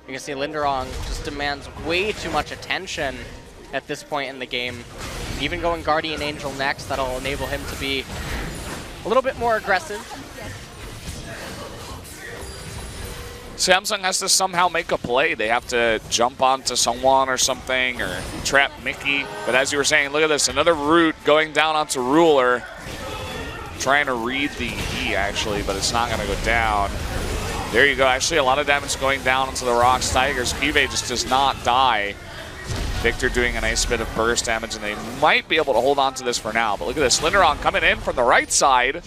You can see Linderong just demands way too much attention at this point in the game. Even going Guardian Angel next, that'll enable him to be a little bit more aggressive. Samsung has to somehow make a play. They have to jump onto someone or something or trap Mickey. But as you were saying, look at this. Another root going down onto Ruler. Trying to read the E, actually, but it's not going to go down. There you go. Actually, a lot of damage going down onto the Rocks Tigers. Cuvee just does not die. Victor doing a nice bit of burst damage, and they might be able to hold on to this for now. But look at this. Linderong coming in from the right side.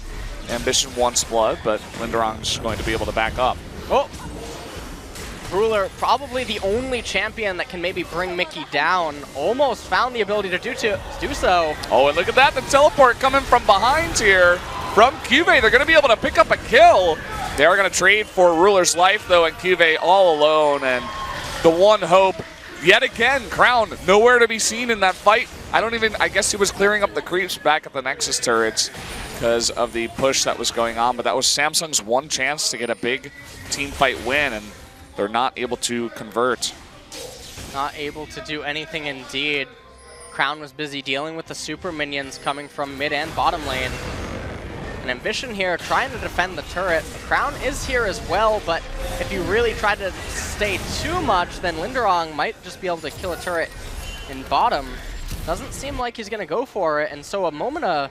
Ambition wants blood, but Linderong's going to be able to back up. Oh! Ruler, probably the only champion that can maybe bring Mickey down, almost found the ability to do so. Oh, and look at that, the teleport coming from behind here from Cuvee. They're going to be able to pick up a kill. They are going to trade for Ruler's life, though, and Cuvee all alone. And the one hope, yet again, Crown, nowhere to be seen in that fight. I guess he was clearing up the creeps back at the Nexus turrets because of the push that was going on, but that was Samsung's one chance to get a big team fight win, and they're not able to convert. Not able to do anything indeed. Crown was busy dealing with the super minions coming from mid and bottom lane. An Ambition here trying to defend the turret. The Crown is here as well, but if you really try to stay too much, then Linderong might just be able to kill a turret in bottom. Doesn't seem like he's going to go for it, and so a moment of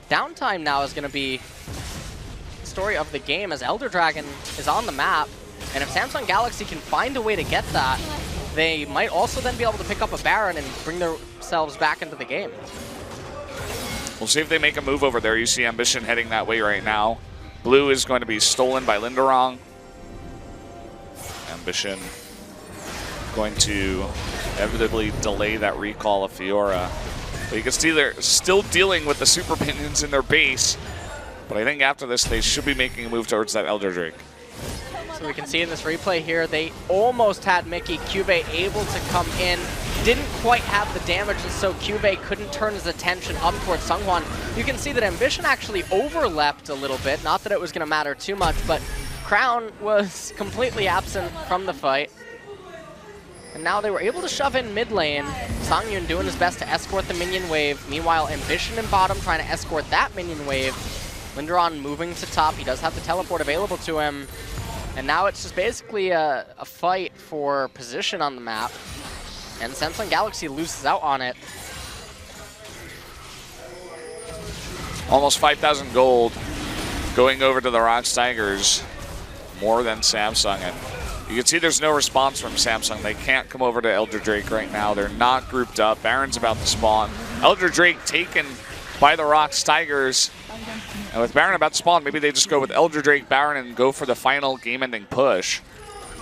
downtime now is going to be the story of the game as Elder Dragon is on the map. And if Samsung Galaxy can find a way to get that, they might also then be able to pick up a Baron and bring themselves back into the game. We'll see if they make a move over there. You see Ambition heading that way right now. Blue is going to be stolen by Linderong. Ambition going to inevitably delay that recall of Fiora. But you can see they're still dealing with the super minions in their base. But I think after this, they should be making a move towards that Elder Drake. So we can see in this replay here, they almost had Mickey. Cuvee able to come in, didn't quite have the damage, and so Cuvee couldn't turn his attention up towards Seonghwan. You can see that Ambition actually overleapt a little bit, not that it was going to matter too much, but Crown was completely absent from the fight. And now they were able to shove in mid lane. Songyun doing his best to escort the minion wave. Meanwhile, Ambition in bottom trying to escort that minion wave. Linderong moving to top. He does have the teleport available to him. And now it's just basically a fight for position on the map. And Samsung Galaxy loses out on it. Almost 5,000 gold going over to the Rocks Tigers. More than Samsung. And you can see there's no response from Samsung. They can't come over to Elder Drake right now. They're not grouped up. Baron's about to spawn. Elder Drake taken by the Rocks Tigers. And with Baron about to spawn, maybe they just go with Elder Drake, Baron, and go for the final game-ending push.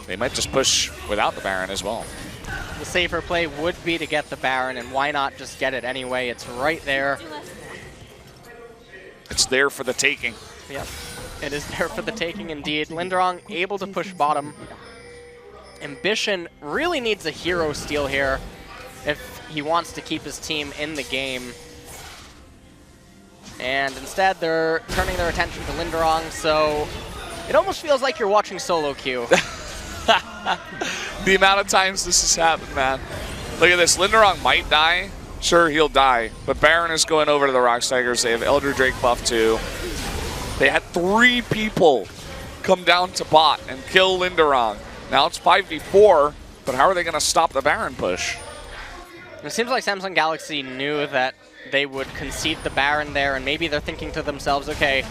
They might just push without the Baron as well. The safer play would be to get the Baron, and why not just get it anyway? It's right there. It's there for the taking. Yep, it is there for the taking indeed. Linderong able to push bottom. Ambition really needs a hero steal here if he wants to keep his team in the game. And instead, they're turning their attention to Linderong, so it almost feels like you're watching solo queue. The amount of times this has happened, man. Look at this. Linderong might die. Sure, he'll die. But Baron is going over to the Rocks Tigers. They have Elder Drake buff too. They had 3 people come down to bot and kill Linderong. Now it's 5v4, but how are they going to stop the Baron push? It seems like Samsung Galaxy knew that they would concede the Baron there, and maybe they're thinking to themselves, okay,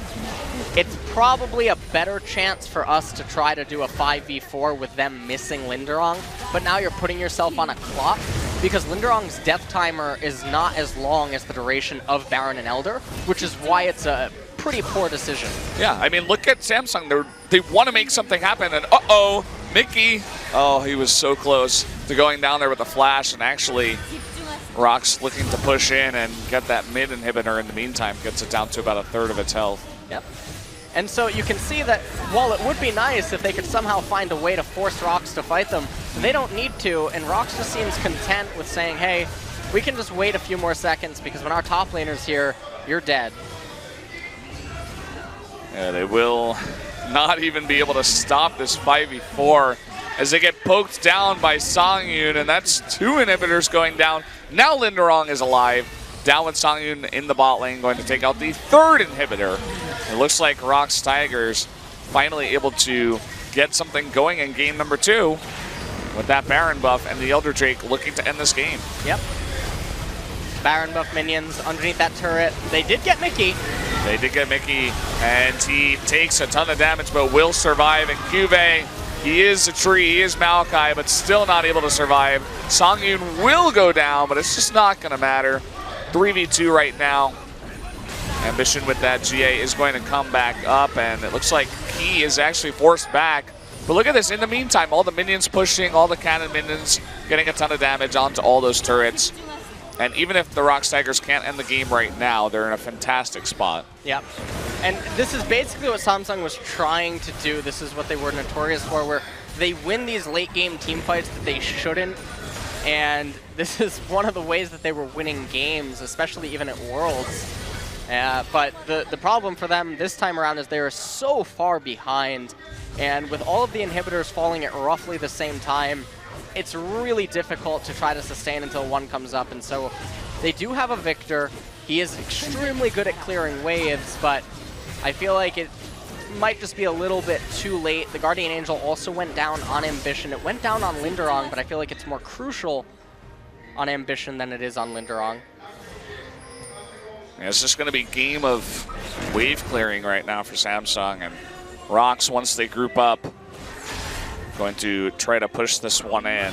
it's probably a better chance for us to try to do a 5v4 with them missing Linderong, but now you're putting yourself on a clock because Linderong's death timer is not as long as the duration of Baron and Elder, which is why it's a pretty poor decision. Yeah, I mean, look at Samsung. They want to make something happen, and uh-oh, Mickey. Oh, he was so close to going down there with the flash, and actually Rocks looking to push in and get that mid inhibitor in the meantime, gets it down to about 1/3 of its health. Yep. And so you can see that while it would be nice if they could somehow find a way to force Rocks to fight them, they don't need to, and Rocks just seems content with saying, hey, we can just wait a few more seconds because when our top laner's here, you're dead. Yeah, they will not even be able to stop this 5v4. as they get poked down by Songyun, and that's 2 inhibitors going down. Now Linderong is alive, down with Songyun in the bot lane, going to take out the 3rd inhibitor. It looks like ROX Tigers finally able to get something going in game number 2 with that Baron buff, and the Elder Drake looking to end this game. Yep. Baron buff minions underneath that turret. They did get Mickey. They did get Mickey, and he takes a ton of damage, but will survive. And Cuvee, he is a tree, he is Maokai, but still not able to survive. Songyun will go down, but it's just not going to matter. 3v2 right now. Ambition with that GA is going to come back up, and it looks like he is actually forced back. But look at this, in the meantime, all the minions pushing, all the cannon minions getting a ton of damage onto all those turrets. And even if the ROX Tigers can't end the game right now, they're in a fantastic spot. Yep. And this is basically what Samsung was trying to do. This is what they were notorious for, where they win these late game team fights that they shouldn't. And this is one of the ways that they were winning games, especially even at Worlds. But the problem for them this time around is they are so far behind. And with all of the inhibitors falling at roughly the same time, it's really difficult to try to sustain until one comes up. And so they do have a Victor. He is extremely good at clearing waves, but I feel like it might just be a little bit too late. The Guardian Angel also went down on Ambition. It went down on Linderong, but I feel like it's more crucial on Ambition than it is on Linderong. Yeah, it's just going to be game of wave clearing right now for Samsung, and ROX, once they group up, going to try to push this one in.